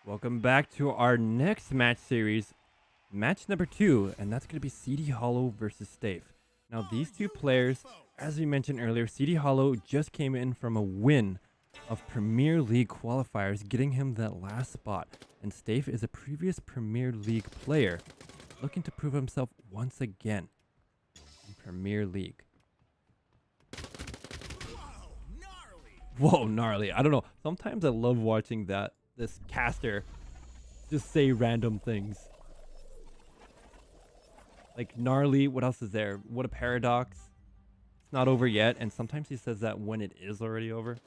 Welcome back to our next match series, match number 2, and that's going to be CDHollow versus Staif. Now, these two players, as we mentioned earlier, CDHollow just came in from a win of Premier League qualifiers, getting him that last spot. And Staif is a previous Premier League player, looking to prove himself once again in Premier League. Whoa, gnarly. I don't know. Sometimes I love watching this caster just say random things. Like gnarly, what else is there? What a paradox. It's not over yet, and sometimes he says that when it is already over.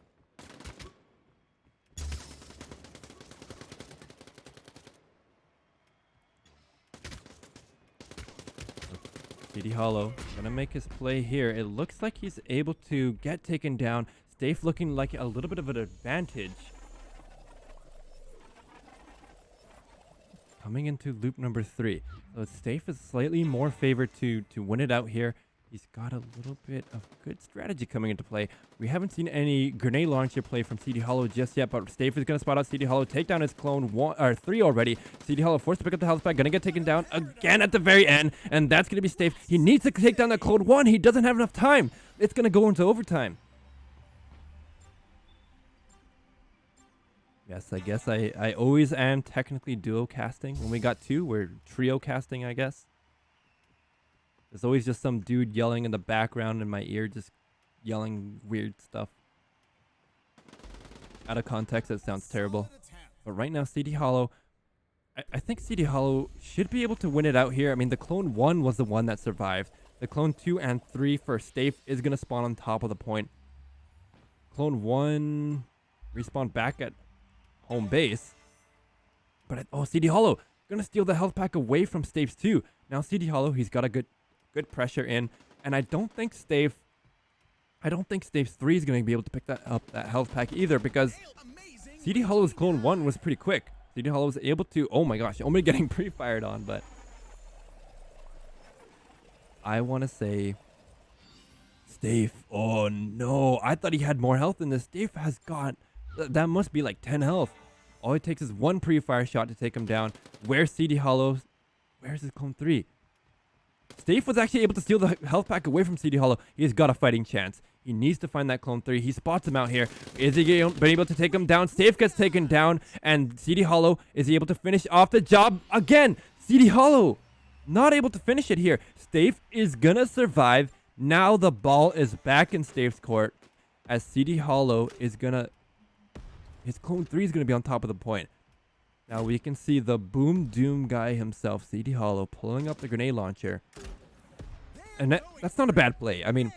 CDHollow gonna make his play here. It looks like he's able to get taken down. Staif looking like a little bit of an advantage. Coming into loop number 3. So Staif is slightly more favored to win it out here. He's got a little bit of good strategy coming into play. We haven't seen any grenade launcher play from CDHollow just yet, but Staif is going to spot out CDHollow, take down his clone 3 already. CDHollow forced to pick up the health pack, going to get taken down again at the very end, and that's going to be Staif. He needs to take down that clone 1. He doesn't have enough time. It's going to go into overtime. Yes, I guess I always am technically duo casting. When we got 2, we're trio casting, I guess. There's always just some dude yelling in the background in my ear, just yelling weird stuff. Out of context, it sounds terrible. But right now, CDHollow, I think CDHollow should be able to win it out here. I mean, the clone 1 was the one that survived. The clone 2 and 3 for Staif is going to spawn on top of the point. Clone 1 respawn back at home base. But CDHollow gonna steal the health pack away from Staif's 2. Now CDHollow, he's got a good pressure in, and I don't think Staif's 3 is gonna be able to pick that health pack either, because CDHollow's clone 1 was pretty quick. CDHollow was able to, oh my gosh, only getting pre-fired on, but I want to say Staif. Oh no, I thought he had more health than this. Staif has got that must be like 10 health. All it takes is one pre-fire shot to take him down. Where's CDHollow? Where's his clone 3? Staif was actually able to steal the health pack away from CDHollow. He's got a fighting chance. He needs to find that clone 3. He spots him out here. Is he been able to take him down? Staif gets taken down, and CDHollow is he able to finish off the job again? CDHollow not able to finish it here. Staif is gonna survive. Now the ball is back in Staif's court, as CDHollow is gonna. His clone 3 is going to be on top of the point. Now we can see the Boom Doom guy himself, CDHollow, pulling up the grenade launcher. And that's not a bad play. I mean,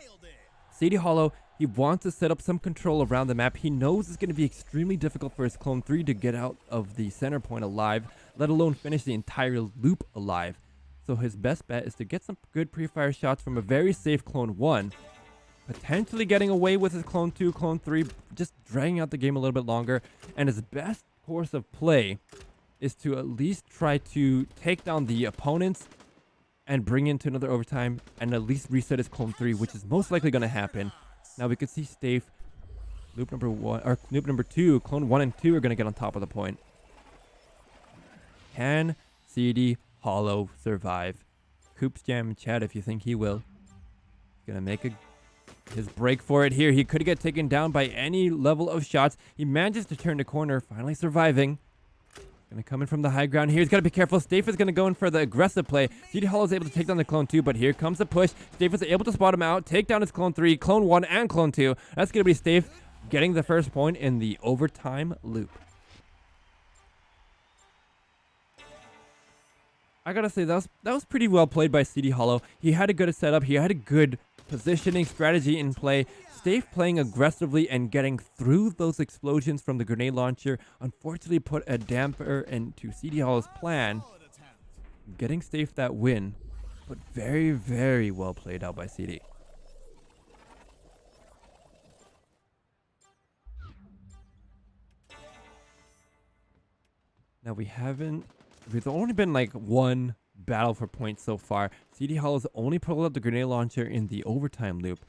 CDHollow, he wants to set up some control around the map. He knows it's going to be extremely difficult for his clone 3 to get out of the center point alive, let alone finish the entire loop alive. So his best bet is to get some good pre-fire shots from a very safe clone 1. Potentially getting away with his clone 2, clone 3, just dragging out the game a little bit longer. And his best course of play is to at least try to take down the opponents and bring into another overtime and at least reset his clone 3, which is most likely going to happen. Now we can see Staif, loop number 1 or loop number 2, clone 1 and 2 are going to get on top of the point. Can CDHollow survive? Coops Jam in chat if you think he will. Gonna make his break for it here. He could get taken down by any level of shots. He manages to turn the corner, finally surviving. Gonna come in from the high ground here. He's got to be careful. Staif is gonna go in for the aggressive play. CDHollow is able to take down the clone 2, but here comes the push. Staif is able to spot him out, take down his clone 3, clone 1, and clone 2. That's gonna be Staif getting the first point in the overtime loop. I gotta say, that was pretty well played by CDHollow. He had a good setup. He had a good positioning strategy in play. Staif playing aggressively and getting through those explosions from the grenade launcher unfortunately put a damper into CDHollow's plan, getting Staif that win, but very, very well played out by CD. Now there's only been like one battle for points so far. CDHollow's only pulled out the grenade launcher in the overtime loop.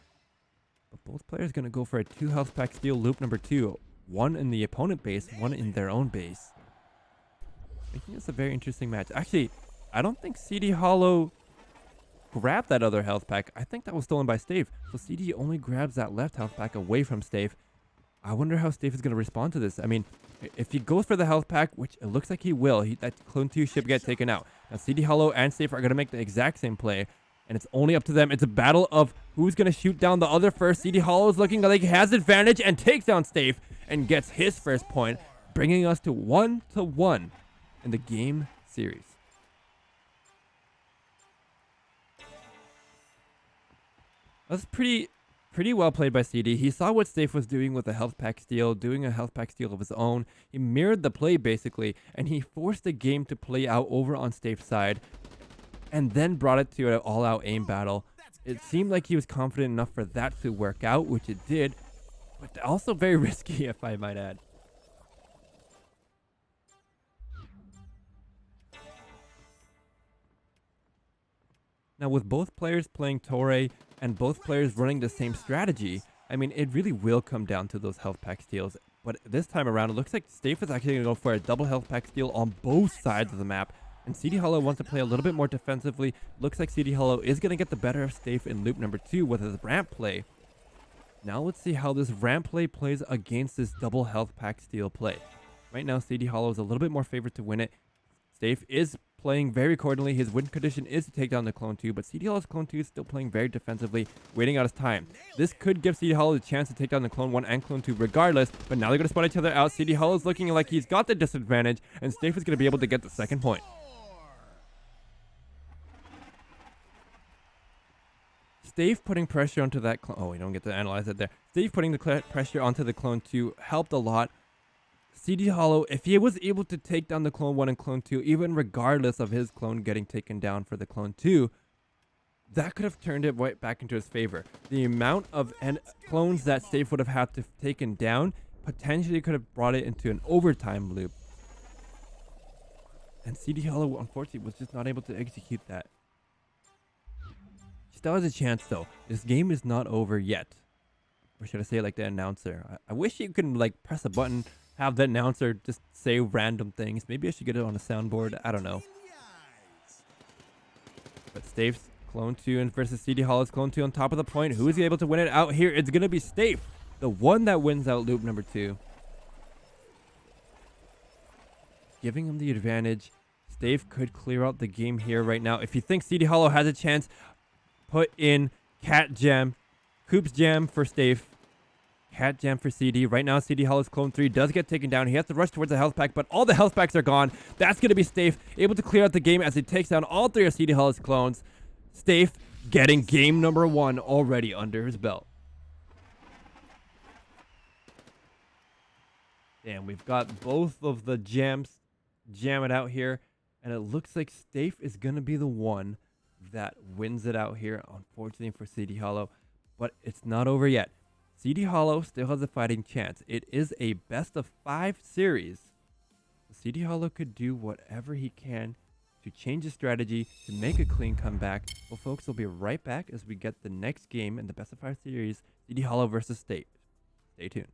But both players going to go for a 2 health pack steal loop number 2. One in the opponent base, one in their own base. making this a very interesting match. Actually, I don't think CDHollow grabbed that other health pack. I think that was stolen by Staif. So CD only grabs that left health pack away from Staif. I wonder how Staif is going to respond to this. I mean, if he goes for the health pack, which it looks like he will, that clone 2 should get taken out. Now, CDHollow and Staif are going to make the exact same play, and it's only up to them. It's a battle of who's going to shoot down the other first. CDHollow is looking like he has advantage and takes down Staif and gets his first point, bringing us to 1-1 in the game series. That's pretty well played by CD. He saw what Staif was doing with a health pack steal, doing a health pack steal of his own. He mirrored the play basically, and he forced the game to play out over on Staif's side, and then brought it to an all-out aim battle. It seemed like he was confident enough for that to work out, which it did, but also very risky, if I might add. Now, with both players playing Torre and both players running the same strategy, I mean, it really will come down to those health pack steals. But this time around, it looks like Staif is actually going to go for a double health pack steal on both sides of the map. And CDHollow wants to play a little bit more defensively. Looks like CDHollow is going to get the better of Staif in loop number 2 with his ramp play. Now let's see how this ramp play plays against this double health pack steal play. Right now, CDHollow is a little bit more favored to win it. Staif is playing very accordingly. His win condition is to take down the clone 2, but CDHollow's clone 2 is still playing very defensively, waiting out his time. This could give CDHollow the chance to take down the clone 1 and clone 2 regardless, but now they're going to spot each other out. CDHollow is looking like he's got the disadvantage, and Staif is going to be able to get the second point. Staif putting pressure onto that clone. Oh, we don't get to analyze it there. Staif putting the pressure onto the clone 2 helped a lot. CDHollow, if he was able to take down the clone 1 and clone 2, even regardless of his clone getting taken down for the clone 2, that could have turned it right back into his favor. The amount of clones that Staif would have had to have taken down potentially could have brought it into an overtime loop. And CDHollow, unfortunately, was just not able to execute that. Still has a chance, though. This game is not over yet. Or should I say it like the announcer? I wish you could, like, press a button, have the announcer just say random things. Maybe I should get it on a soundboard. I don't know. But Staif's clone 2 and versus CDHollow's clone 2 on top of the point. Who is able to win it out here? It's going to be Staif, the one that wins out loop number 2. Giving him the advantage. Staif could clear out the game here right now. If you think CDHollow has a chance, put in Cat Gem, Coop's Gem for Staif, Cat Gem for CD. Right now, CDHollow's clone 3 does get taken down. He has to rush towards the health pack, but all the health packs are gone. That's going to be Staif, able to clear out the game as he takes down all 3 of CDHollow's clones. Staif getting game number 1 already under his belt. Damn, we've got both of the gems jam it out here, and it looks like Staif is going to be the one that wins it out here, unfortunately for CDHollow, but it's not over yet. CDHollow still has a fighting chance. It is a best of 5 series. CDHollow could do whatever he can to change his strategy to make a clean comeback. Well, folks, we'll be right back as we get the next game in the best of 5 series, CDHollow versus Staif. Stay tuned.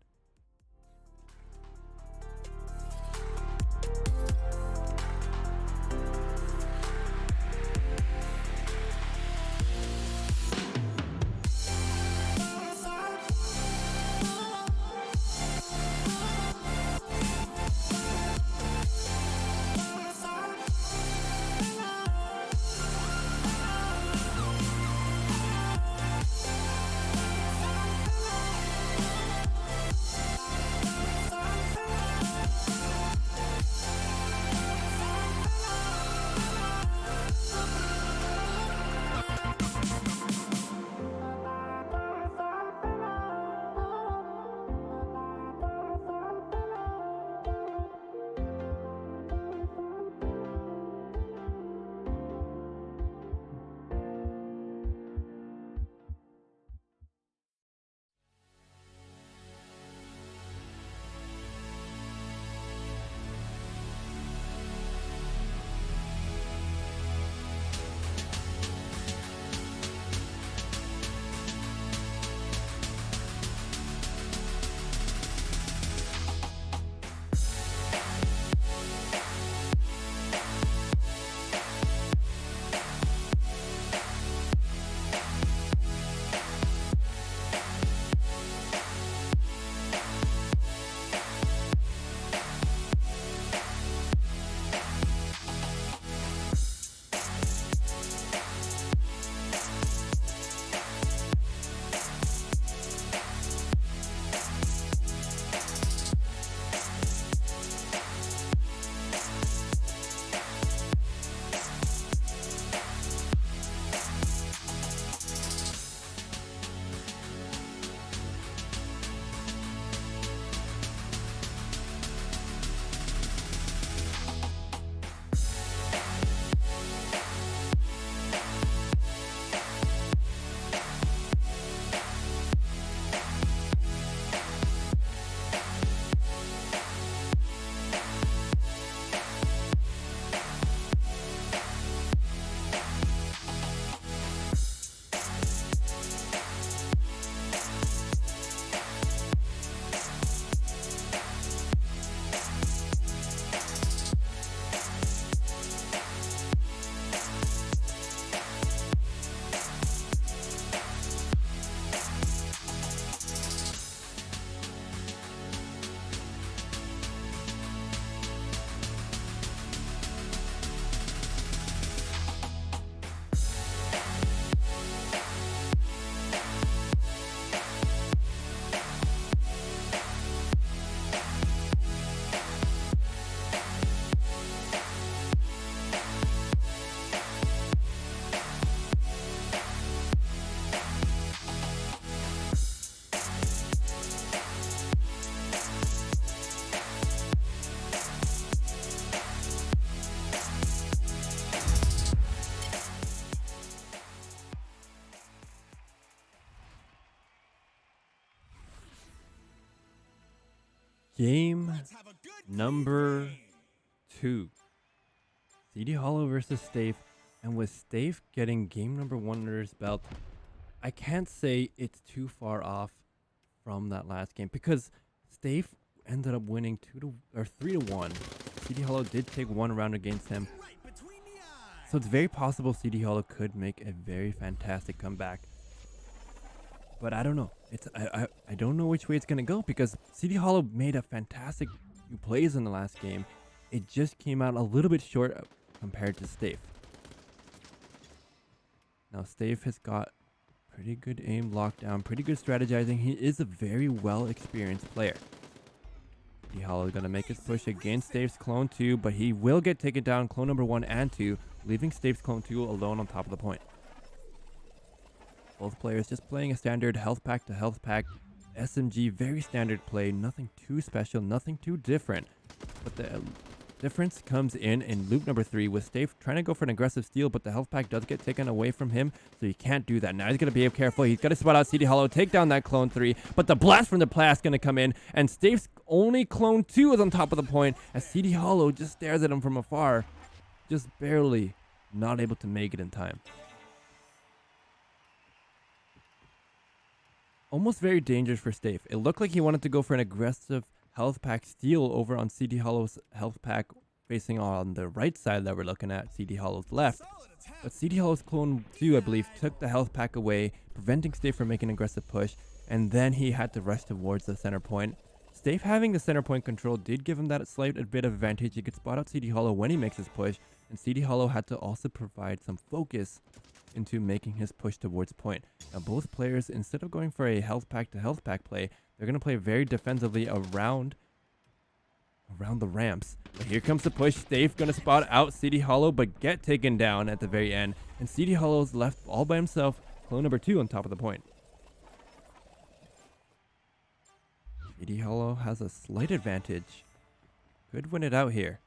Game number 2. CDHollow versus Staif. And with Staif getting game number 1 under his belt, I can't say it's too far off from that last game because Staif ended up winning 3-1. CDHollow did take 1 round against him. So it's very possible CDHollow could make a very fantastic comeback. But I don't know. I don't know which way it's gonna go because CDHollow made a fantastic few plays in the last game. It just came out a little bit short compared to Staif. Now Staif has got pretty good aim lockdown, pretty good strategizing. He is a very well experienced player. CDHollow is gonna make his push against Staif's clone 2, but he will get taken down clone number 1 and 2, leaving Staif's clone 2 alone on top of the point. Both players just playing a standard health pack to health pack SMG, very standard play, nothing too special, nothing too different. But the difference comes in loop number 3 with Staif trying to go for an aggressive steal, but the health pack does get taken away from him, so he can't do that. Now he's going to be careful. He's got to spot out CDHollow, take down that clone 3, but the blast from the blast going to come in, and Staif's only clone 2 is on top of the point as CDHollow just stares at him from afar, just barely not able to make it in time. Almost very dangerous for Staif. It looked like he wanted to go for an aggressive health pack steal over on CDHollow's health pack facing on the right side that we're looking at, CDHollow's left. But CDHollow's clone 2, I believe, took the health pack away, preventing Staif from making an aggressive push, and then he had to rush towards the center point. Staif having the center point control did give him that slight bit of advantage. He could spot out CDHollow when he makes his push, and CDHollow had to also provide some focus into making his push towards point. Now both players, instead of going for a health pack to health pack play, they're going to play very defensively around the ramps. But here comes the push. Staif going to spot out CDHollow but get taken down at the very end, and CDHollow's left all by himself, clone number 2 on top of the point. CDHollow has a slight advantage. Could win it out here.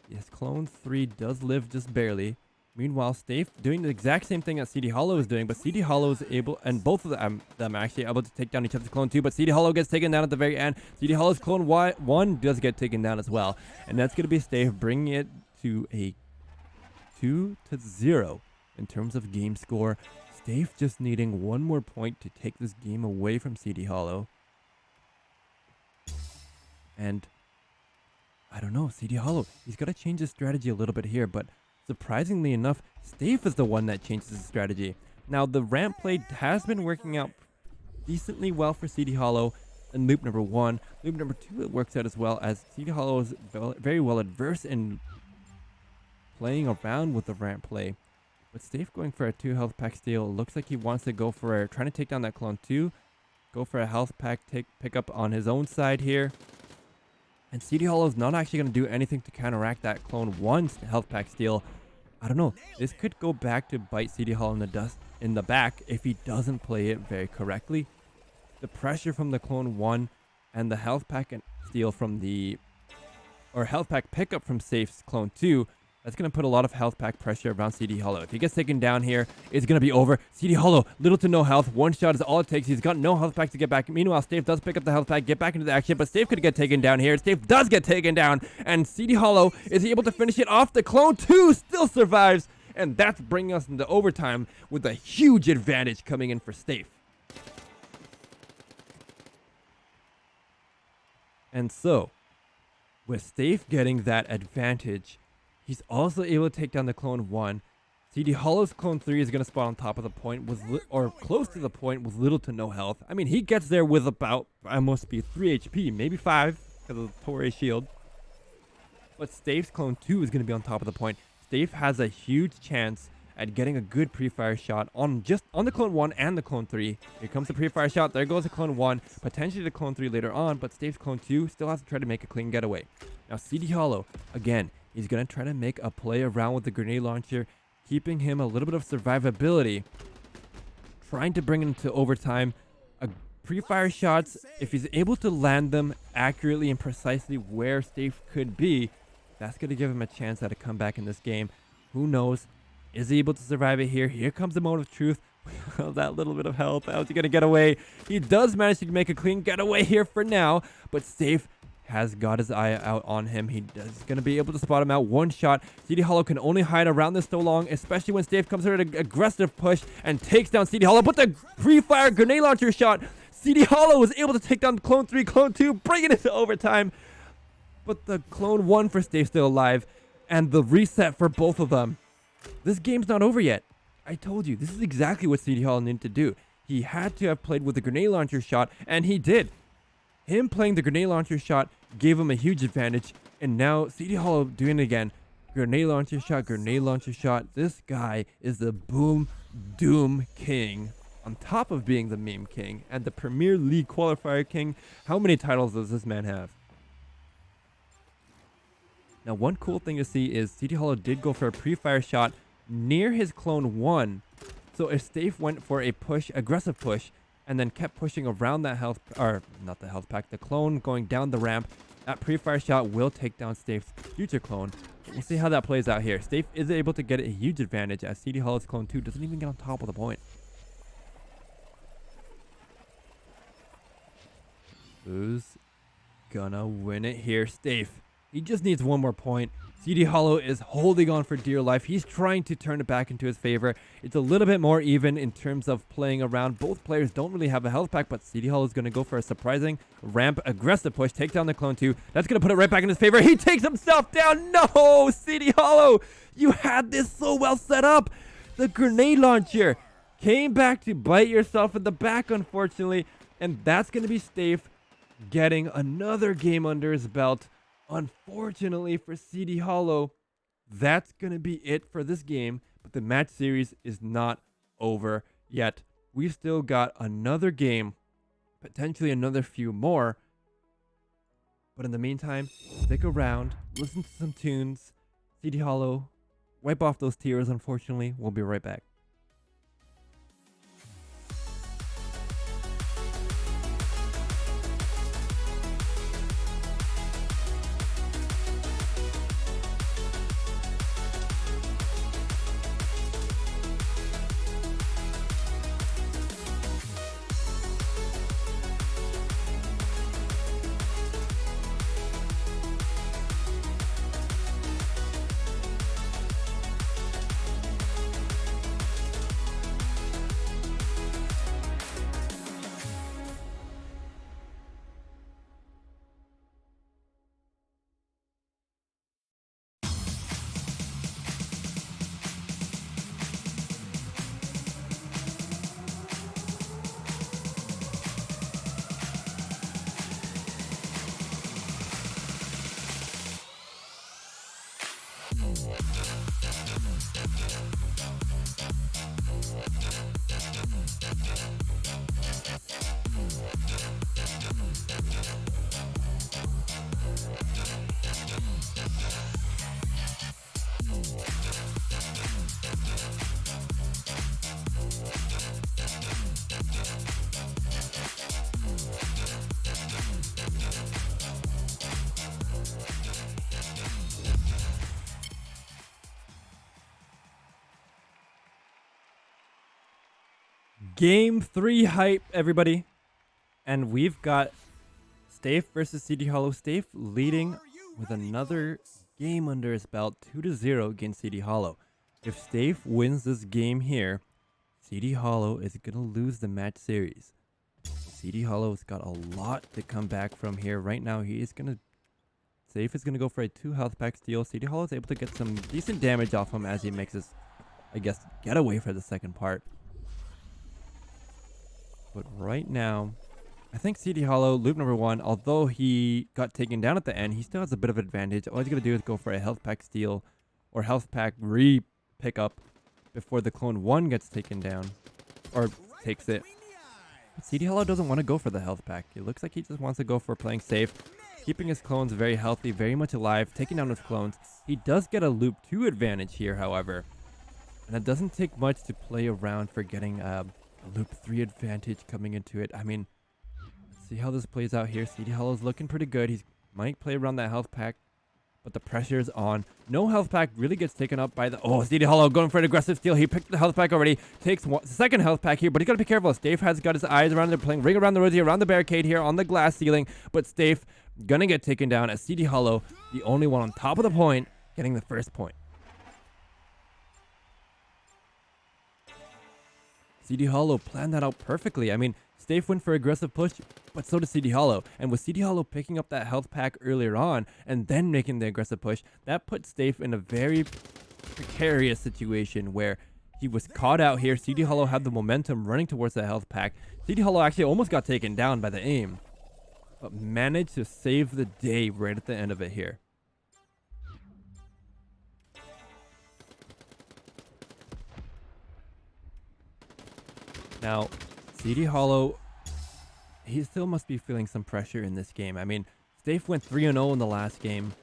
Yes, clone 3 does live just barely. Meanwhile, Staif doing the exact same thing that CDHollow is doing, but CDHollow is able, and both of them are actually able to take down each other's clone 2, but CDHollow gets taken down at the very end. CDHollow's clone 1 does get taken down as well, and that's going to be Staif bringing it to a 2-0 in terms of game score. Staif just needing 1 more point to take this game away from CDHollow. And I don't know, CDHollow, he's got to change his strategy a little bit here, but surprisingly enough, Staif is the one that changes his strategy. Now, the ramp play has been working out decently well for CDHollow in loop number 1. Loop number 2, it works out as well, as CDHollow is very well adverse in playing around with the ramp play. But Staif going for a 2 health pack steal. It looks like he wants to go for trying to take down that clone 2. Go for a health pack pick up on his own side here. And CDHollow is not actually going to do anything to counteract that clone 1's health pack steal. I don't know. This could go back to bite CDHollow in the back if he doesn't play it very correctly. The pressure from the clone 1 and the health pack and steal from health pack pickup from Staif's clone 2, that's going to put a lot of health pack pressure around CDHollow. If he gets taken down here, it's going to be over. CDHollow, little to no health. 1 shot is all it takes. He's got no health pack to get back. Meanwhile, Staif does pick up the health pack, get back into the action, but Staif could get taken down here. Staif does get taken down, and CDHollow is able to finish it off. The clone 2 still survives, and that's bringing us into overtime with a huge advantage coming in for Staif. And so, with Staif getting that advantage, he's also able to take down the clone 1. CDHollow's clone 3 is going to spawn on top of the point, or close to the point with little to no health. I mean, he gets there with about, almost be 3 HP, maybe 5, because of the Torre shield. But Staif's clone 2 is going to be on top of the point. Staif has a huge chance at getting a good pre-fire shot on the clone 1 and the clone 3. Here comes the pre-fire shot. There goes the clone 1, potentially the clone 3 later on, but Staif's clone 2 still has to try to make a clean getaway. Now, CDHollow, again, he's going to try to make a play around with the grenade launcher, keeping him a little bit of survivability, trying to bring him to overtime. Pre-fire shots, if he's able to land them accurately and precisely where Staif could be, that's going to give him a chance at a comeback in this game. Who knows? Is he able to survive it here? Here comes the moment of truth. That little bit of health. How's he going to get away? He does manage to make a clean getaway here for now, but Staif has got his eye out on him. He's going to be able to spot him out. One shot. CDHollow can only hide around this so long, especially when Staif comes here at an aggressive push and takes down CDHollow. But the pre-fire grenade launcher shot, CDHollow was able to take down Clone 3, Clone 2, bringing it to overtime. But the Clone 1 for Staif still alive, and the reset for both of them. This game's not over yet. I told you, this is exactly what CDHollow needed to do. He had to have played with the grenade launcher shot, and he did. Him playing the grenade launcher shot gave him a huge advantage, and now CDHollow doing it again. Grenade launcher shot, grenade launcher shot. This guy is the boom doom king. On top of being the meme king and the Premier League qualifier king, how many titles does this man have? Now, one cool thing to see is CDHollow did go for a pre-fire shot near his Clone 1. So if Staif went for a push, aggressive push, and then kept pushing around that health, or not the health pack, the clone going down the ramp, that pre-fire shot will take down Staif's future clone. We'll see how that plays out here. Staif is able to get a huge advantage as CDHollow's Clone 2 doesn't even get on top of the point. Who's gonna win it here? Staif. He just needs one more point. CDHollow is holding on for dear life. He's trying to turn it back into his favor. It's a little bit more even in terms of playing around. Both players don't really have a health pack, but CDHollow is going to go for a surprising ramp aggressive push, take down the Clone 2. That's going to put it right back in his favor. He takes himself down. No, CDHollow, you had this so well set up. The grenade launcher came back to bite yourself in the back, unfortunately, and that's going to be Staif getting another game under his belt. Unfortunately for CDHollow, that's going to be it for this game, but the match series is not over yet. We've still got another game, potentially another few more, but in the meantime, stick around, listen to some tunes. CDHollow, wipe off those tears, unfortunately. We'll be right back. Game 3 hype, everybody. And we've got Staif versus CDHollow. Staif leading with another game under his belt, 2-0 against CDHollow. If Staif wins this game here, CDHollow is going to lose the match series. CDHollow's got a lot to come back from here. Right now, he is going to... Staif is going to go for a 2 health pack steal. CDHollow is able to get some decent damage off him as he makes his, I guess, getaway for the second part. But right now, I think CDHollow, loop number 1, although he got taken down at the end, he still has a bit of advantage. All he's going to do is go for a health pack steal or health pack re-pickup before the Clone 1 gets taken down or takes it. But CDHollow doesn't want to go for the health pack. It looks like he just wants to go for playing safe, keeping his clones very healthy, very much alive, taking down his clones. He does get a loop 2 advantage here, however. And it doesn't take much to play around for getting a loop 3 advantage coming into it. I mean, let's see how this plays out here. CDHollow's looking pretty good. He might play around that health pack. but the pressure's on. No health pack really gets taken up by the... Oh, CDHollow going for an aggressive steal. He picked the health pack already. Takes second health pack here, but he's got to be careful. Staif has got his eyes around. They're playing ring around the rosy, around the barricade here on the glass ceiling, but Staif gonna get taken down as CDHollow, the only one on top of the point, getting the first point. CDHollow planned that out perfectly. I mean, Staif went for aggressive push, but so did CDHollow. And with CDHollow picking up that health pack earlier on and then making the aggressive push, that put Staif in a very precarious situation where he was caught out here. CDHollow had the momentum running towards the health pack. CDHollow actually almost got taken down by the aim, but managed to save the day right at the end of it here. Now, CDHollow, he still must be feeling some pressure in this game. I mean, Staif went 3-0 in the last game,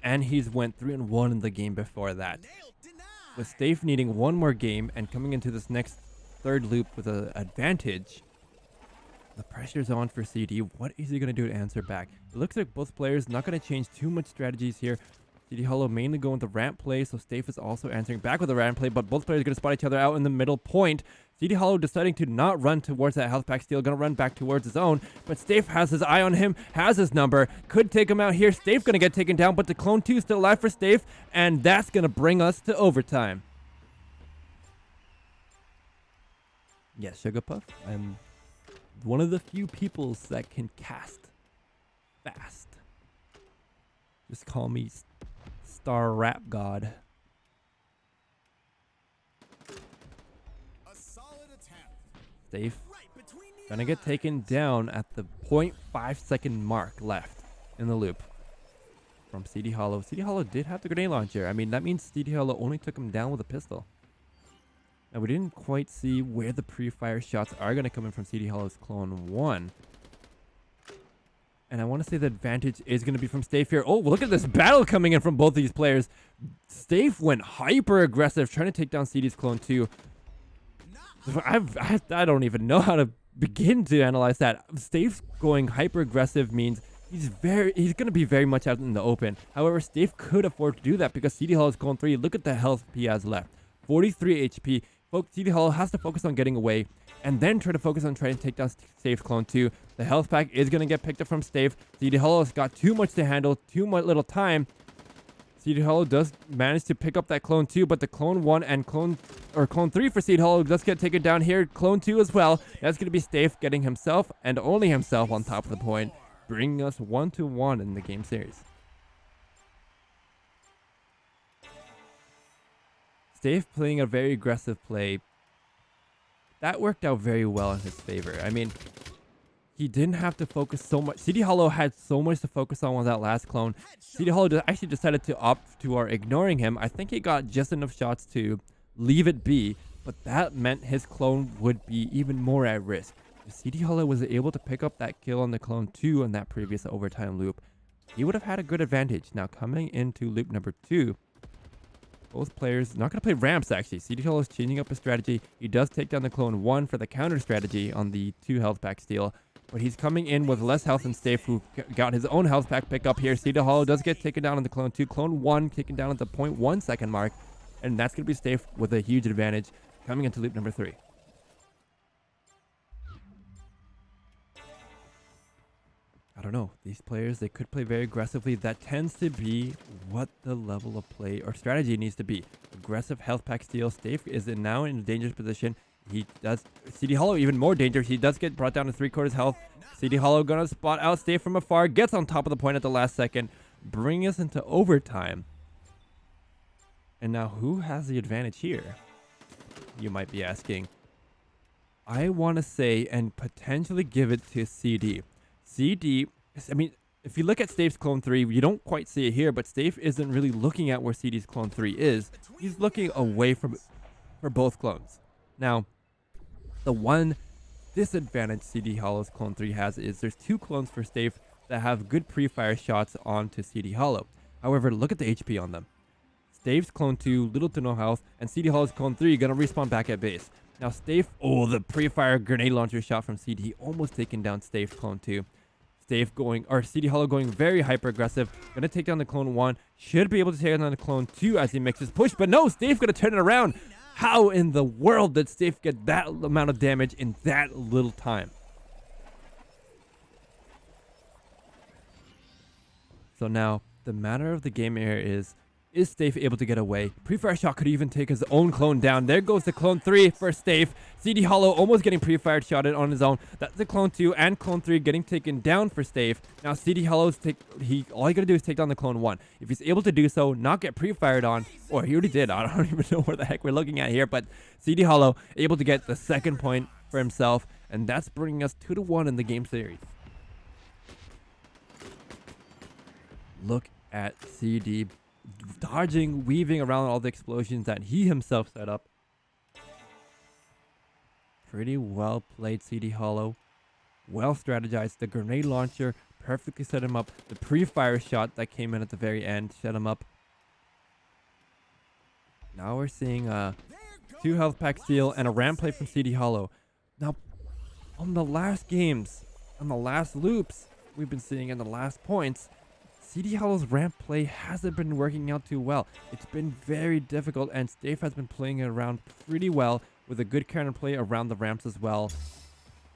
and he's went 3-1 in the game before that. With Staif needing one more game and coming into this next third loop with an advantage, the pressure's on for CD. What is he going to do to answer back? It looks like both players not going to change too much strategies here. CDHollow mainly going with the ramp play, so Staif is also answering back with the ramp play, but both players are going to spot each other out in the middle point. CDHollow deciding to not run towards that health pack steal, going to run back towards his own, but Staif has his eye on him, has his number, could take him out here. Staif going to get taken down, but the Clone 2 still alive for Staif, and that's going to bring us to overtime. Yes, Sugar Puff, I'm one of the few peoples that can cast fast. Just call me Star Rap God. Staif gonna get taken down at the 0.5 second mark left in the loop from CDHollow. CDHollow did have the grenade launcher. I mean, that means CDHollow only took him down with a pistol. Now, we didn't quite see where the pre-fire shots are going to come in from CDHollow's Clone 1. And I want to say the advantage is going to be from Staif here. Oh, look at this battle coming in from both these players. Staif went hyper aggressive, trying to take down CD's Clone 2. I don't even know how to begin to analyze that. Staif going hyper aggressive means he's going to be very much out in the open. However, Staif could afford to do that because CDHollow's Clone 3, look at the health he has left. 43 HP. CDHollow has to focus on getting away and then try to focus on trying to take down Staif's Clone 2. The health pack is going to get picked up from Staif. CDHollow's got too much to handle, too much little time. CDHollow does manage to pick up that Clone 2, but the Clone 1 and Clone 3 for CDHollow does get taken down here. Clone 2 as well. That's going to be Staif getting himself and only himself on top of the point, bringing us 1-1 in the game series. Staif playing a very aggressive play. That worked out very well in his favor. I mean, he didn't have to focus so much. CDHollow had so much to focus on with that last clone. CDHollow actually decided to opt to ignoring him. I think he got just enough shots to leave it be, but that meant his clone would be even more at risk. If CDHollow was able to pick up that kill on the Clone 2 in that previous overtime loop, he would have had a good advantage. Now coming into loop number 2, both players not going to play ramps actually. CDHollow is changing up his strategy. He does take down the Clone 1 for the counter strategy on the 2 health pack steal, but he's coming in with less health than Staif, who got his own health pack pick up here. CDHollow does get taken down on the Clone 2. Clone 1 taken down at the 0.1 second mark, and that's going to be Staif with a huge advantage coming into loop number 3. I don't know. These players, they could play very aggressively. That tends to be what the level of play or strategy needs to be. Aggressive health pack steal. Staif is now in a dangerous position. He does. CDHollow even more dangerous. He does get brought down to 3/4 health. CDHollow gonna spot out Staif from afar. Gets on top of the point at the last second, bringing us into overtime. And now who has the advantage here? You might be asking. I want to say and potentially give it to CD. CD, I mean, if you look at Staif's Clone 3, you don't quite see it here, but Staif isn't really looking at where CD's Clone 3 is. He's looking away for both clones. Now, the one disadvantage CDHollow's Clone 3 has is there's 2 clones for Staif that have good pre-fire shots onto CDHollow. However, look at the HP on them. Staif's Clone 2, little to no health, and CDHollow's Clone 3 gonna respawn back at base. Now Staif, the pre-fire grenade launcher shot from CD, almost taken down Staif's Clone 2. Staif going, or CDHollow going very hyper aggressive. Gonna take down the clone 1. Should be able to take down the clone 2 as he makes his push. But no, Staif gonna turn it around. How in the world did Staif get that amount of damage in that little time? So now, the matter of the game here is Staif able to get away? Pre-fire shot could even take his own clone down. There goes the clone 3 for Staif. CDHollow almost getting pre-fired shotted on his own. That's the clone 2 and clone 3 getting taken down for Staif. Now CDHollow's all he gotta do is take down the clone 1. If he's able to do so, not get pre-fired on, or he already did. I don't even know what the heck we're looking at here, but CDHollow able to get the second point for himself, and that's bringing us 2-1 in the game series. Look at CD dodging, weaving around all the explosions that he himself set up. Pretty well played, CDHollow. Well strategized. The grenade launcher perfectly set him up. The pre-fire shot that came in at the very end set him up. Now we're seeing 2 health pack steal and a ramp play from CDHollow. Now, on the last games, on the last loops we've been seeing in the last points, CDHollow's ramp play hasn't been working out too well. It's been very difficult, and Staif has been playing it around pretty well with a good counter play around the ramps as well.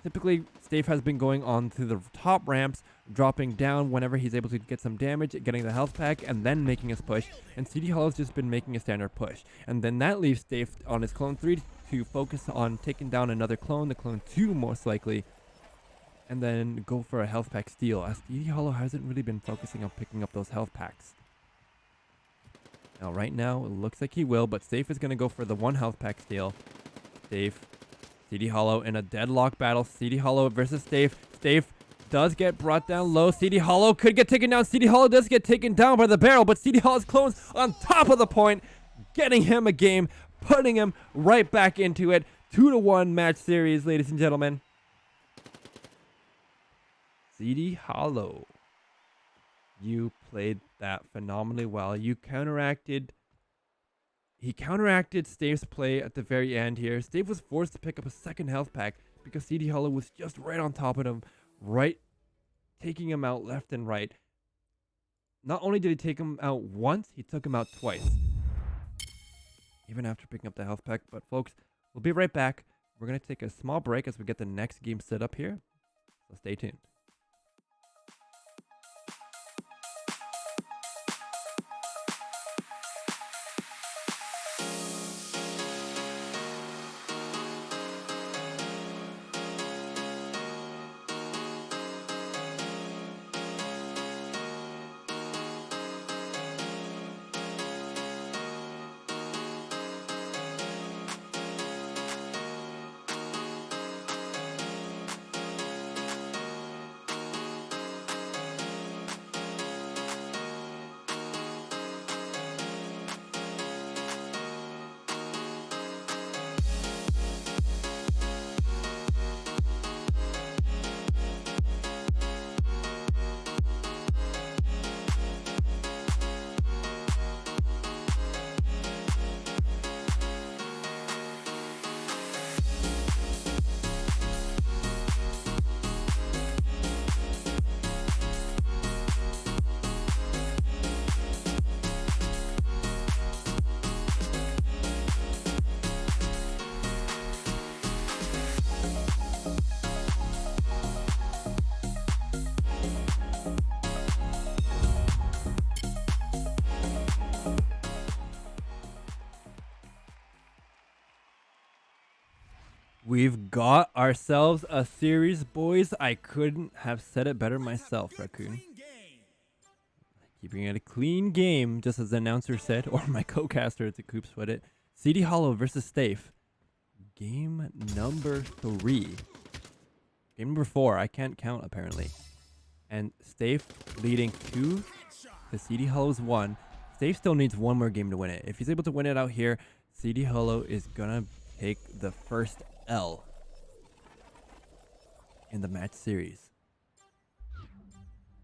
Typically, Staif has been going on to the top ramps, dropping down whenever he's able to get some damage, getting the health pack, and then making his push. And CDHollow's just been making a standard push. And then that leaves Staif on his clone 3 to focus on taking down another clone, the clone 2 most likely, and then go for a health pack steal, as CDHollow hasn't really been focusing on picking up those health packs. Now right now, it looks like he will, but Staif is going to go for the 1 health pack steal. Staif, CDHollow in a deadlock battle. CDHollow versus Staif. Staif does get brought down low. CDHollow could get taken down. CDHollow does get taken down by the barrel, but CDHollow's clones on top of the point, getting him a game, putting him right back into it. 2-1 match series, ladies and gentlemen. CDHollow, you played that phenomenally well. He counteracted Staif's play at the very end here. Staif was forced to pick up a second health pack because CDHollow was just right on top of him, right, taking him out left and right. Not only did he take him out once, he took him out twice, even after picking up the health pack. But folks, we'll be right back. We're going to take a small break as we get the next game set up here, so stay tuned. We've got ourselves a series, boys. I couldn't have said it better myself, Raccoon. Keeping it a clean game, just as the announcer said, or my co-caster at the Coops put it. CDHollow versus Staif. Game number 3. Game number 4. I can't count, apparently. And Staif leading 2 to CDHollow's 1. Staif still needs one more game to win it. If he's able to win it out here, CDHollow is gonna take the first L in the match series.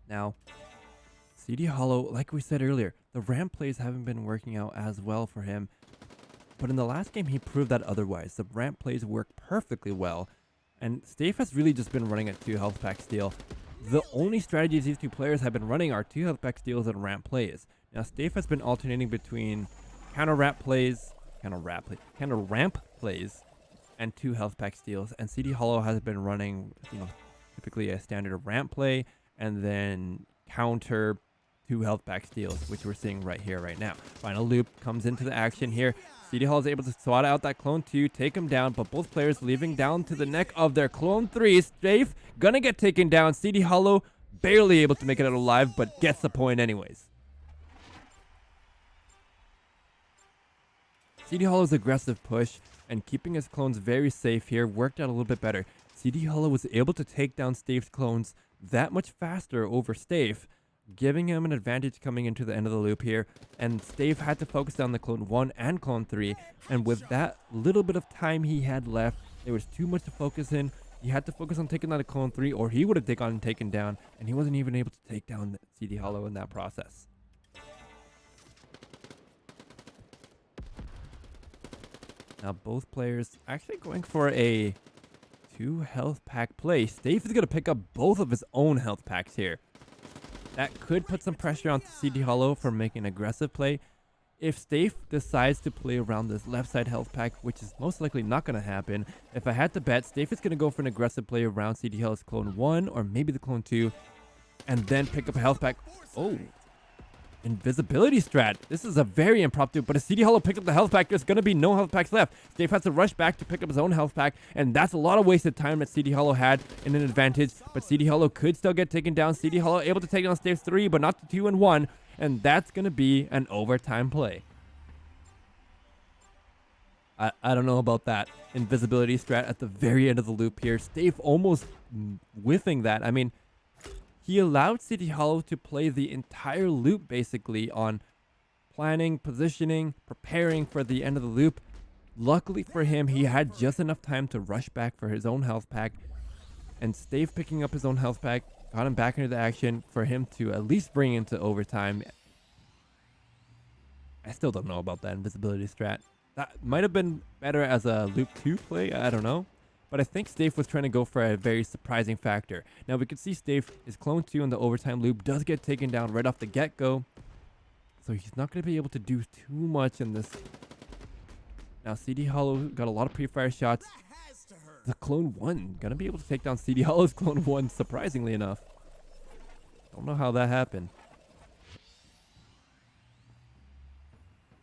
Now, CDHollow, like we said earlier, the ramp plays haven't been working out as well for him. But in the last game, he proved that otherwise. The ramp plays work perfectly well. And Staif has really just been running at 2 health pack steal. The only strategies these two players have been running are 2 health pack steals and ramp plays. Now, Staif has been alternating between counter ramp plays, and 2 health pack steals. And CDHollow has been running, typically a standard ramp play and then counter 2 health pack steals, which we're seeing right here, right now. Final loop comes into the action here. CDHollow is able to swat out that clone 2, take him down, but both players leaving down to the neck of their clone 3. Staif gonna get taken down. CDHollow barely able to make it out alive, but gets the point anyways. CDHollow's aggressive push and keeping his clones very safe here worked out a little bit better. CDHollow was able to take down Staif's clones that much faster over Staif, giving him an advantage coming into the end of the loop here. And Staif had to focus down the clone 1 and clone 3. And with that little bit of time he had left, there was too much to focus in. He had to focus on taking down the clone 3, or he would have taken down, and he wasn't even able to take down CDHollow in that process. Now both players actually going for a 2 health pack play. Staif is going to pick up both of his own health packs here. That could put some pressure on CDHollow for making an aggressive play. If Staif decides to play around this left side health pack, which is most likely not going to happen, if I had to bet, Staif is going to go for an aggressive play around CDHollow's clone 1 or maybe the clone 2, and then pick up a health pack. Oh, invisibility strat. This is a very impromptu, but if CDHollow picked up the health pack, there's going to be no health packs left. Staif has to rush back to pick up his own health pack, and that's a lot of wasted time that CDHollow had in an advantage, but CDHollow could still get taken down. CDHollow able to take down Staif's 3, but not the 2 and 1, and that's going to be an overtime play. I don't know about that invisibility strat at the very end of the loop here. Staif almost whiffing that. I mean, he allowed CDHollow to play the entire loop basically on planning, positioning, preparing for the end of the loop. Luckily for him, he had just enough time to rush back for his own health pack, and Staif picking up his own health pack got him back into the action for him to at least bring into overtime. I still don't know about that invisibility strat. That might have been better as a loop 2 play, I don't know. But I think Staif was trying to go for a very surprising factor. Now we can see Staif, his clone 2 in the overtime loop does get taken down right off the get-go. So he's not going to be able to do too much in this. Now CDHollow got a lot of pre-fire shots. The clone 1 going to be able to take down CDHollow's clone 1, surprisingly enough. Don't know how that happened.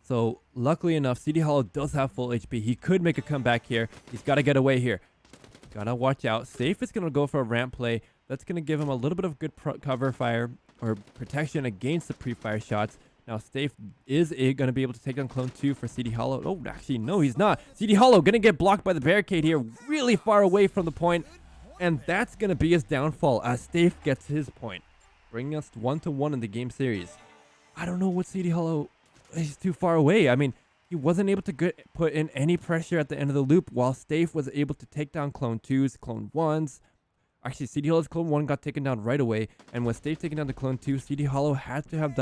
So luckily enough, CDHollow does have full HP. He could make a comeback here. He's got to get away here. Gotta watch out. Staif is going to go for a ramp play. That's going to give him a little bit of good cover fire or protection against the pre-fire shots. Now Staif is going to be able to take down clone 2 for CDHollow. Oh, actually, no, he's not. CDHollow going to get blocked by the barricade here, really far away from the point. And that's going to be his downfall as Staif gets his point, bringing us 1-1 in the game series. I don't know what CDHollow... He's too far away. I mean, he wasn't able to put in any pressure at the end of the loop, while Staif was able to take down clone 2s, clone 1s. Actually, CDHollow's clone 1 got taken down right away, and with Staif taking down the clone 2, CDHollow had to have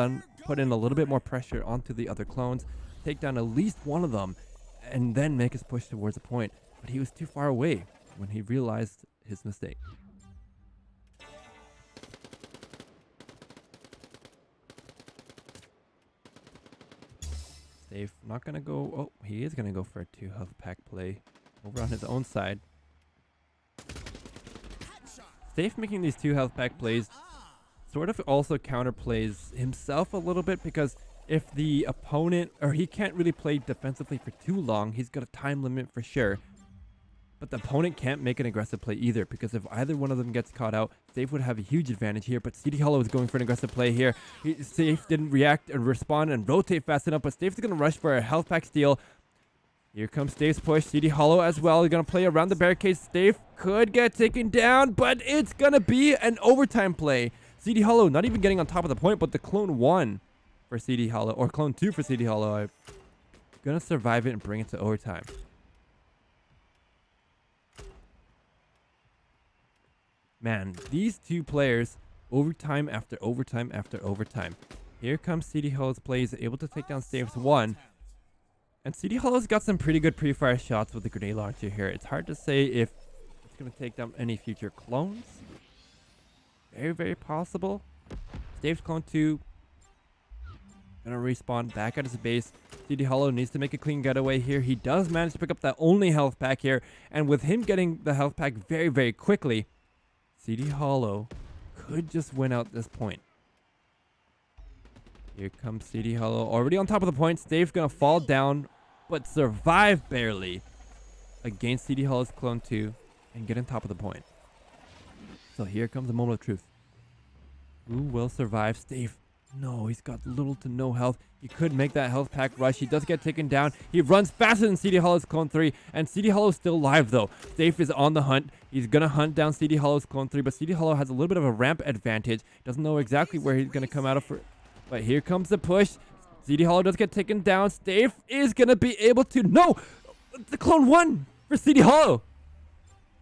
put in a little bit more pressure onto the other clones, take down at least one of them, and then make his push towards the point. But he was too far away when he realized his mistake. Staif not going to go... Oh, he is going to go for a 2 health pack play over on his own side. Staif making these 2 health pack plays sort of also counterplays himself a little bit, because if the opponent... Or he can't really play defensively for too long. He's got a time limit for sure. But the opponent can't make an aggressive play either, because if either one of them gets caught out, Staif would have a huge advantage here. But CDHollow is going for an aggressive play here. Staif didn't react and respond and rotate fast enough, but Staif is going to rush for a health pack steal. Here comes Staif's push. CDHollow as well. He's going to play around the barricades. Staif could get taken down, but it's going to be an overtime play. CDHollow not even getting on top of the point, but the clone 1 for CDHollow, or clone 2 for CDHollow, going to survive it and bring it to overtime. Man, these two players, overtime after overtime after overtime. Here comes CDHollow's plays, able to take down Staif's 1. And CDHollow's got some pretty good pre-fire shots with the grenade launcher here. It's hard to say if it's going to take down any future clones. very, very possible. Staif's clone 2 gonna respawn back at his base. CDHollow needs to make a clean getaway here. He does manage to pick up that only health pack here. And with him getting the health pack very, very quickly, CDHollow could just win out this point. Here comes CDHollow already on top of the point. Staif's gonna fall down, but survive barely against CDHollow's clone 2 and get on top of the point. So here comes the moment of truth. Who will survive? Staif. No, he's got little to no health. He could make that health pack rush. He does get taken down. He runs faster than CDHollow's clone 3, and CDHollow's still alive though. Staif is on the hunt. He's gonna hunt down CDHollow's clone 3, but CDHollow has a little bit of a ramp advantage. Doesn't know exactly where he's gonna come out of. But here comes the push. CDHollow does get taken down. Staif is gonna be able to. No, the clone 1 for CDHollow.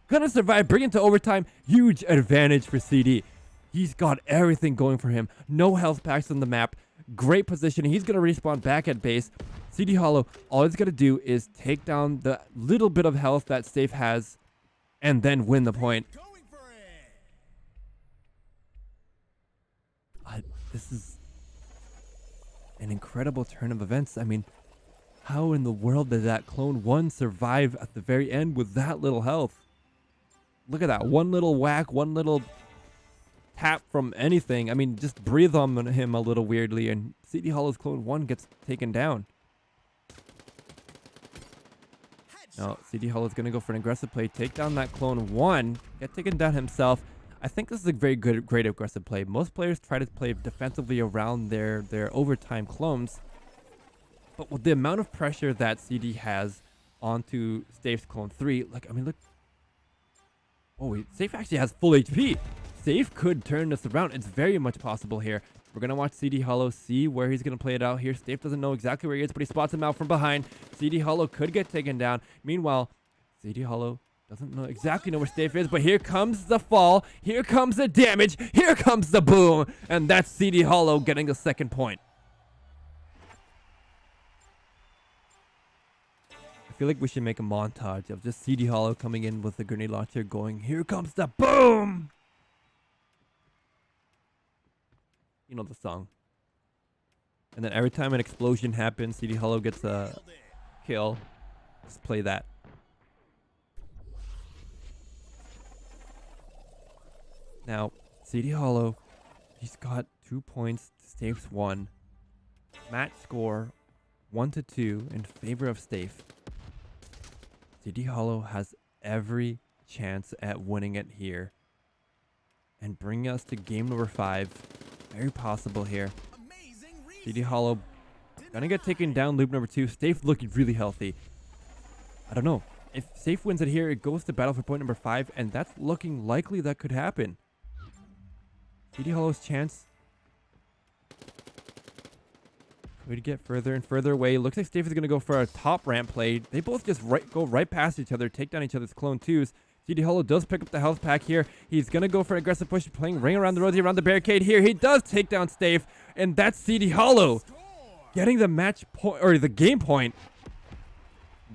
Gonna survive, bring it to overtime. Huge advantage for CD. He's got everything going for him. No health packs on the map. Great position. He's going to respawn back at base. CDHollow, all he's going to do is take down the little bit of health that Staif has and then win the point. This is an incredible turn of events. I mean, how in the world did that clone 1 survive at the very end with that little health? Look at that. One little whack, one little tap from anything. I mean, just breathe on him a little weirdly, and CDHollow's clone 1 gets taken down. Now, CDHollow's going to go for an aggressive play, take down that clone 1, get taken down himself. I think this is a very great aggressive play. Most players try to play defensively around their overtime clones, but with the amount of pressure that CD has onto Staif's clone 3, like, I mean, look. Oh, Staif actually has full HP. Staif could turn this around. It's very much possible here. We're going to watch CDHollow see where he's going to play it out here. Staif doesn't know exactly where he is, but he spots him out from behind. CDHollow could get taken down. Meanwhile, CDHollow doesn't exactly know where Staif is, but here comes the fall. Here comes the damage. Here comes the boom. And that's CDHollow getting the second point. I feel like we should make a montage of just CDHollow coming in with the grenade launcher going, here comes the boom! You know the song. And then every time an explosion happens, CDHollow gets a kill. Just play that. Now, CDHollow, he's got 2 points to Staif's 1. Match score 1-2 in favor of Staif. CDHollow has every chance at winning it here and bringing us to game number 5. Very possible here. CDHollow gonna get taken down loop number 2. Staif looking really healthy. I don't know. If Staif wins it here, it goes to battle for point number 5, and that's looking likely that could happen. CDHollow's chance could get further and further away. Looks like Staif is going to go for a top ramp play. They both just go right past each other, take down each other's clone 2s. CDHollow does pick up the health pack here. He's going to go for an aggressive push, playing ring around the rosy around the barricade here. He does take down Staif, and that's CDHollow getting the match point, or the game point.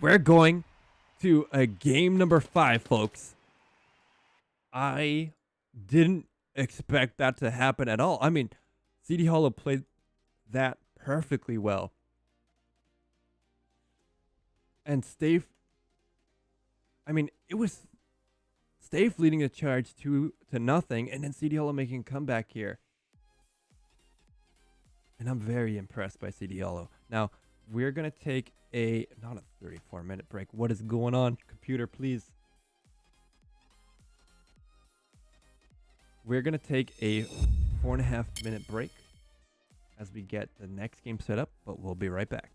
We're going to a game number 5, folks. I didn't expect that to happen at all. I mean, CDHollow played that perfectly well. And Staif, I mean, it was Staif leading the charge 2-0, and then CDHollow making a comeback here. And I'm very impressed by CDHollow. Now, we're going to take not a 34-minute break. What is going on? Computer, please. We're going to take a 4.5-minute break as we get the next game set up, but we'll be right back.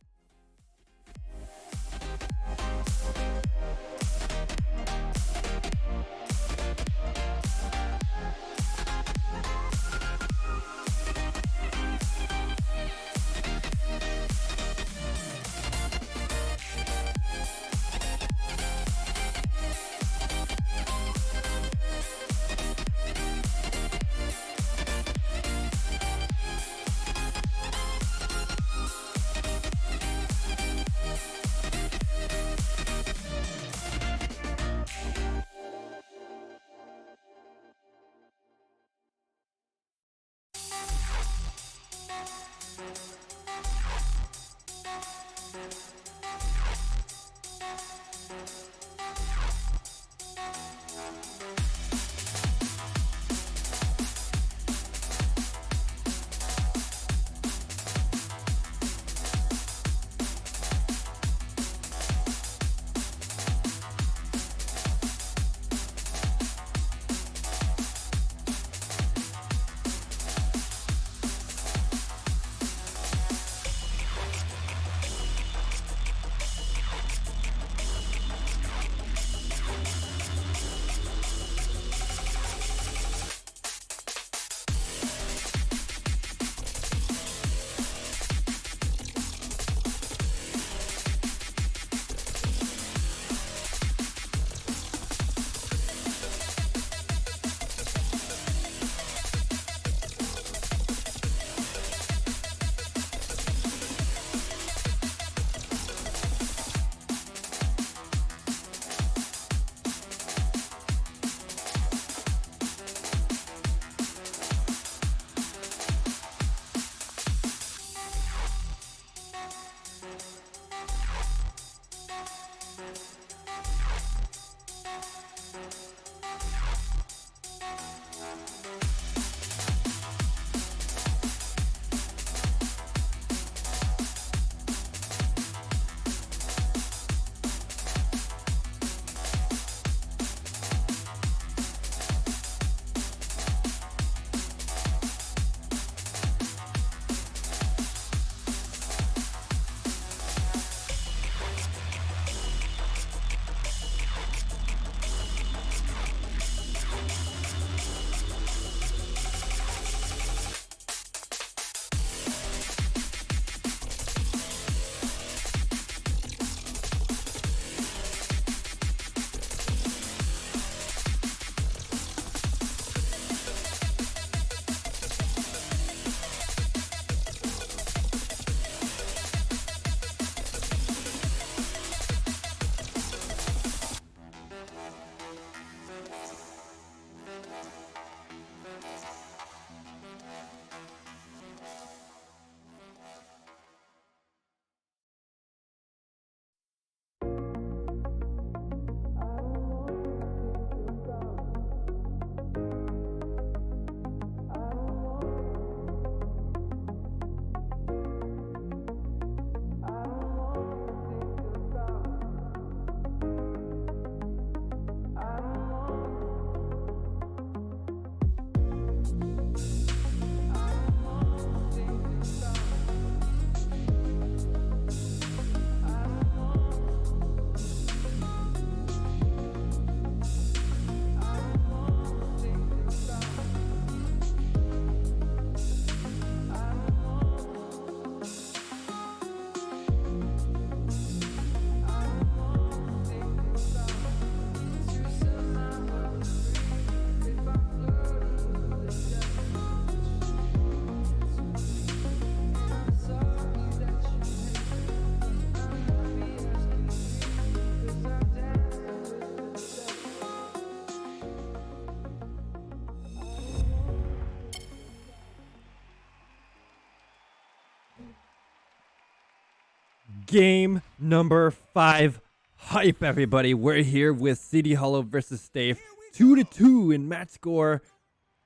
Game number 5. Hype, everybody. We're here with CDHollow versus Staif. 2-2 in match score.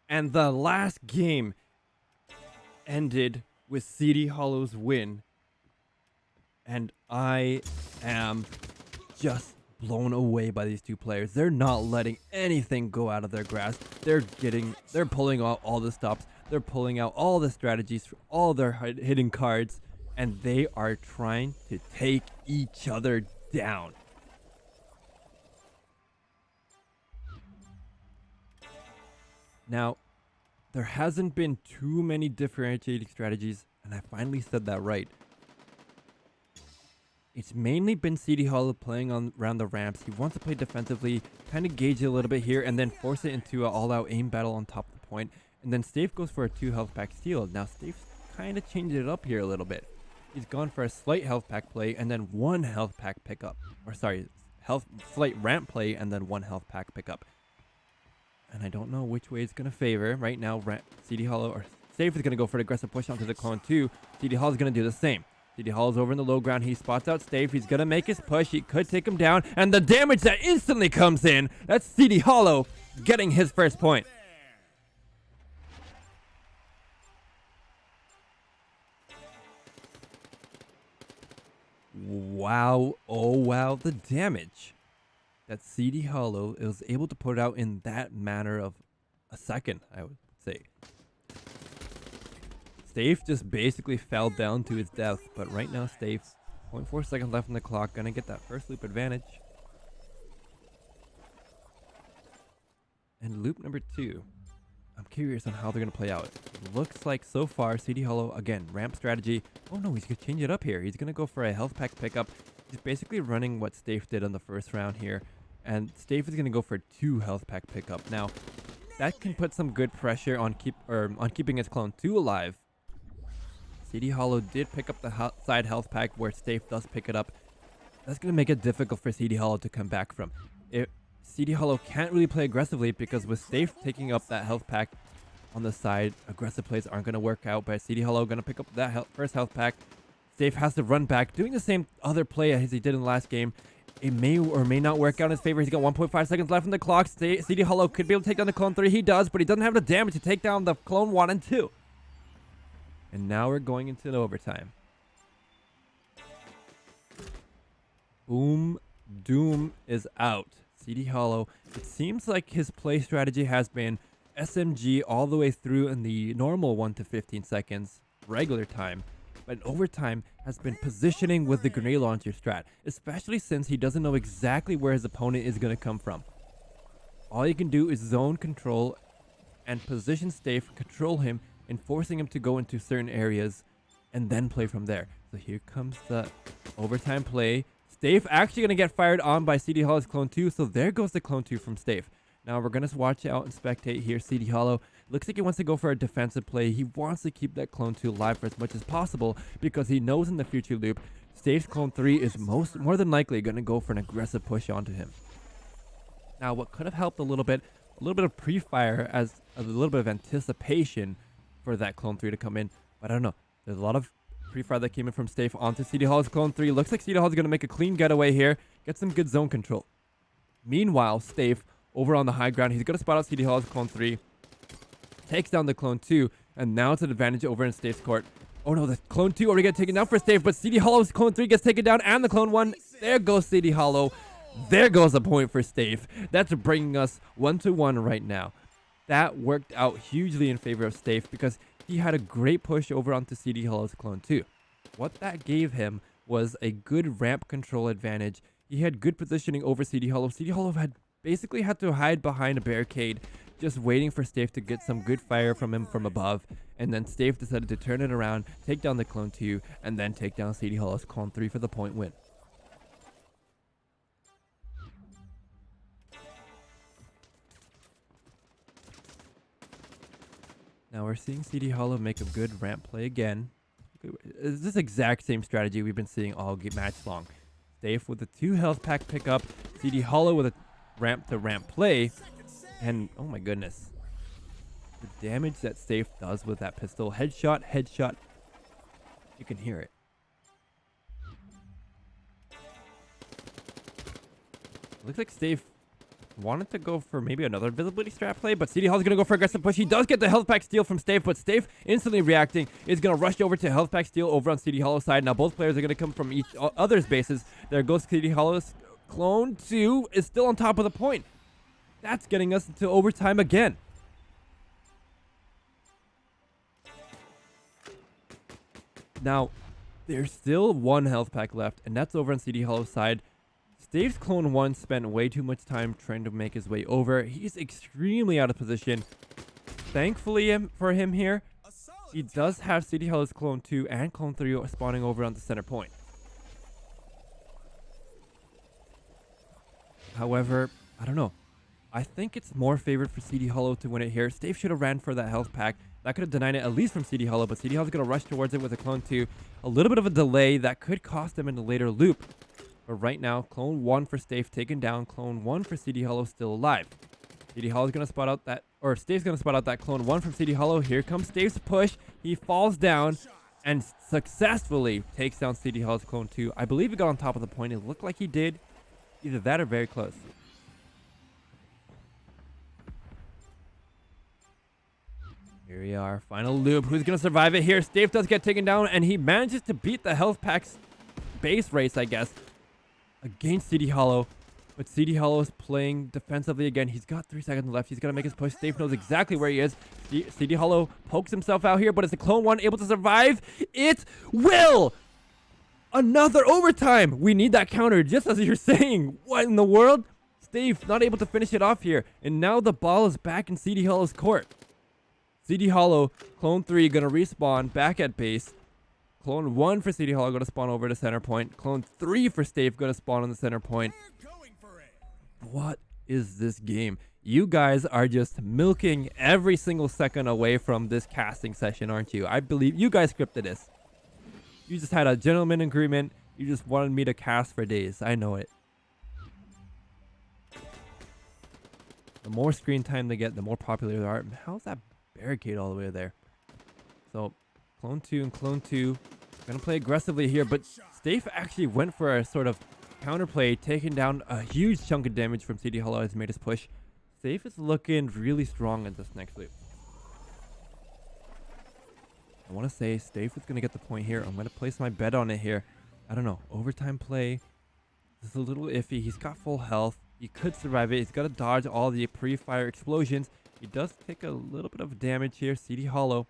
And the last game ended with CDHollow's win. And I am just blown away by these two players. They're not letting anything go out of their grasp. They're pulling out all the stops. They're pulling out all the strategies, all their hidden cards, and they are trying to take each other down. Now, there hasn't been too many differentiating strategies, and I finally said that right. It's mainly been CDHollow playing around the ramps. He wants to play defensively, kind of gauge it a little bit here, and then force it into an all-out aim battle on top of the point. And then Staif goes for a 2 health pack steal. Now Staif's kind of changed it up here a little bit. He's gone for a slight health pack play and then 1 health pack pickup. Or sorry, slight ramp play and then 1 health pack pickup. And I don't know which way it's going to favor. Right now, CDHollow or Staif is going to go for an aggressive push onto the clone 2. CDHollow is going to do the same. CDHollow's over in the low ground. He spots out Staif. He's going to make his push. He could take him down. And the damage that instantly comes in, that's CDHollow getting his first point. Wow. Oh, wow. The damage that CDHollow was able to put out in that matter of a second, I would say. Staif just basically fell down to his death, but right now Staif, 0.4 seconds left on the clock, gonna get that first loop advantage. And loop number 2, I'm curious on how they're gonna play out. Looks like so far CDHollow, again, ramp strategy. Oh no, he's gonna change it up here. He's gonna go for a health pack pickup. He's basically running what Staif did on the first round here, and Staif is gonna go for 2 health pack pickup. Now, that can put some good pressure on keeping his clone 2 alive. CDHollow did pick up the side health pack where Staif does pick it up. That's going to make it difficult for CDHollow to come back from. CDHollow can't really play aggressively because with Staif taking up that health pack on the side, aggressive plays aren't going to work out. But CDHollow going to pick up that first health pack. Staif has to run back, doing the same other play as he did in the last game. It may or may not work out in his favor. He's got 1.5 seconds left on the clock. CDHollow could be able to take down the clone 3. He does, but he doesn't have the damage to take down the clone 1 and 2. And now we're going into the overtime. Boom. Doom is out. CDHollow, it seems like his play strategy has been SMG all the way through in the normal 1 to 15 seconds, regular time. But in overtime has been positioning with the grenade launcher strat, especially since he doesn't know exactly where his opponent is going to come from. All he can do is zone control and position Staif, control him, and forcing him to go into certain areas and then play from there. So here comes the overtime play. Staif actually going to get fired on by CDHollow's clone 2. So there goes the clone 2 from Staif. Now we're going to watch out and spectate here. CDHollow looks like he wants to go for a defensive play. He wants to keep that clone 2 alive for as much as possible because he knows in the future loop, Staif's clone 3 is more than likely going to go for an aggressive push onto him. Now what could have helped a little bit of pre-fire as a little bit of anticipation for that clone 3 to come in, but I don't know. There's a lot of pre-fire that came in from Staif onto CDHollow's clone 3. Looks like CDHollow's going to make a clean getaway here, get some good zone control. Meanwhile, Staif over on the high ground, he's going to spot out CDHollow's clone 3, takes down the clone 2, and now it's an advantage over in Staif's court. Oh no, the clone 2 already got taken down for Staif, but CDHollow's clone 3 gets taken down, and the clone 1. There goes CDHollow. There goes a point for Staif. That's bringing us 1-1 right now. That worked out hugely in favor of Staif because he had a great push over onto CDHollow's clone 2. What that gave him was a good ramp control advantage. He had good positioning over CDHollow. CDHollow had basically had to hide behind a barricade, just waiting for Staif to get some good fire from him from above. And then Staif decided to turn it around, take down the clone 2, and then take down CDHollow's clone 3 for the point win. Now we're seeing CDHollow make a good ramp play again. It's this exact same strategy we've been seeing all match long. Staif with a 2 health pack pickup, CDHollow with a ramp to ramp play, and oh my goodness. The damage that Staif does with that pistol. Headshot. You can hear it. Looks like Staif wanted to go for maybe another invisibility strat play, but CDHollow's going to go for aggressive push. He does get the health pack steal from Staif, but Staif instantly reacting is going to rush over to health pack steal over on CDHollow side. Now both players are going to come from each other's bases. There goes CDHollow's clone 2 is still on top of the point. That's getting us into overtime again. Now, there's still one health pack left, and that's over on CDHollow's side. Staif's clone 1 spent way too much time trying to make his way over. He's extremely out of position. Thankfully for him here, he does have CDHollow's clone 2 and clone 3 spawning over on the center point. However, I don't know. I think it's more favored for CDHollow to win it here. Staif should have ran for that health pack. That could have denied it at least from CDHollow, but CDHollow's going to rush towards it with a clone 2. A little bit of a delay that could cost him in the later loop. But right now, clone 1 for Staif taken down. Clone 1 for CDHollow still alive. CDHollow's going to spot out that, or Staif's going to spot out that clone 1 from CDHollow. Here comes Staif's push. He falls down and successfully takes down CDHollow's clone 2. I believe he got on top of the point. It looked like he did. Either that or very close. Here we are. Final loop. Who's going to survive it here? Staif does get taken down, and he manages to beat the health pack's base race, I guess, against CDHollow. But CDHollow is playing defensively again. He's got 3 seconds left. He's going to make his push. Staif knows exactly where he is. CDHollow pokes himself out here, but is the clone 1 able to survive? It will! Another overtime! We need that counter, just as you're saying. What in the world? Staif not able to finish it off here. And now the ball is back in CDHollow's court. CDHollow, clone 3 gonna respawn back at base. Clone 1 for CDHollow gonna spawn over to center point. Clone 3 for Staif gonna spawn on the center point. What is this game? You guys are just milking every single second away from this casting session, aren't you? I believe you guys scripted this. You just had a gentleman agreement. You just wanted me to cast for days. I know it. The more screen time they get, the more popular they are. How's that barricade all the way there? So, clone 2 and clone 2 gonna play aggressively here, but Staif actually went for a sort of counterplay, taking down a huge chunk of damage from CDHollow as he made his push. Staif is looking really strong in this next loop. I want to say Staif is going to get the point here. I'm going to place my bet on it here. I don't know. Overtime play is a little iffy. He's got full health. He could survive it. He's got to dodge all the pre-fire explosions. He does take a little bit of damage here. CDHollow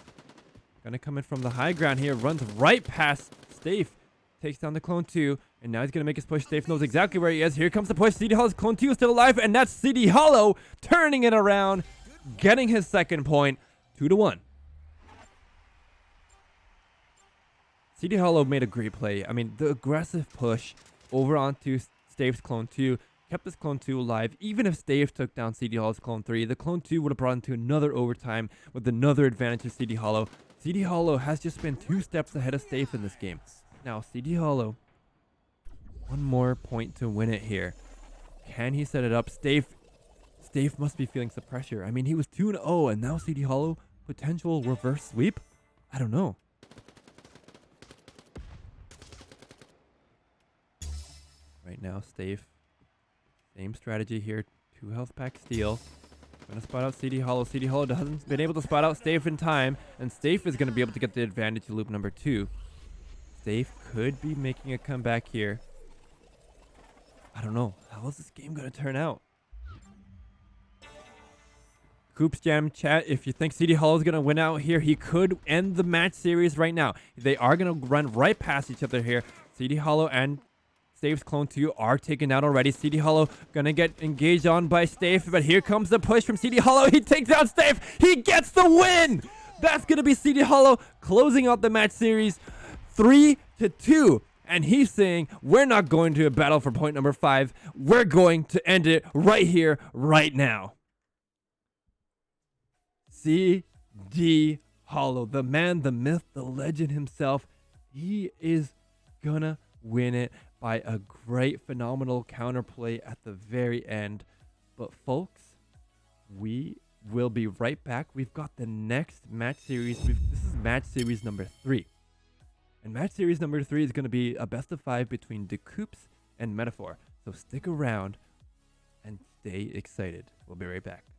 going to come in from the high ground here. Runs right past Staif. Takes down the clone 2. And now he's going to make his push. Staif knows exactly where he is. Here comes the push. CDHollow's clone 2 is still alive. And that's CDHollow turning it around. Getting his second point. 2-1. CDHollow made a great play. I mean, the aggressive push over onto Staif's clone 2 kept this clone 2 alive. Even if Staif took down CDHollow's clone 3, the clone 2 would have brought into another overtime with another advantage to CDHollow. CDHollow has just been 2 steps ahead of Staif in this game. Now, CDHollow, one more point to win it here. Can he set it up? Staif must be feeling some pressure. I mean, he was 2-0, and now CDHollow, potential reverse sweep? I don't know. Right now, Staif, same strategy here. 2 health pack steal. Gonna spot out CDHollow. CDHollow hasn't been able to spot out Staif in time, and Staif is gonna be able to get the advantage to loop number 2. Staif could be making a comeback here. I don't know. How is this game gonna turn out? Coops Jam chat, if you think CDHollow is going to win out here, he could end the match series right now. They are going to run right past each other here. CDHollow and Staif's clone 2 are taken out already. CDHollow going to get engaged on by Staif, but here comes the push from CDHollow. He takes out Staif. He gets the win. That's going to be CDHollow closing out the match series 3-2. And he's saying, we're not going to a battle for point number 5. We're going to end it right here, right now. CDHollow, the man, the myth, the legend himself, he is gonna win it by a great, phenomenal counterplay at the very end. But folks, we will be right back. We've got the next match series. This is match series number 3. And match series number 3 is going to be a best of 5 between Decoops and Metaphor. So stick around. stay excited. We'll be right back.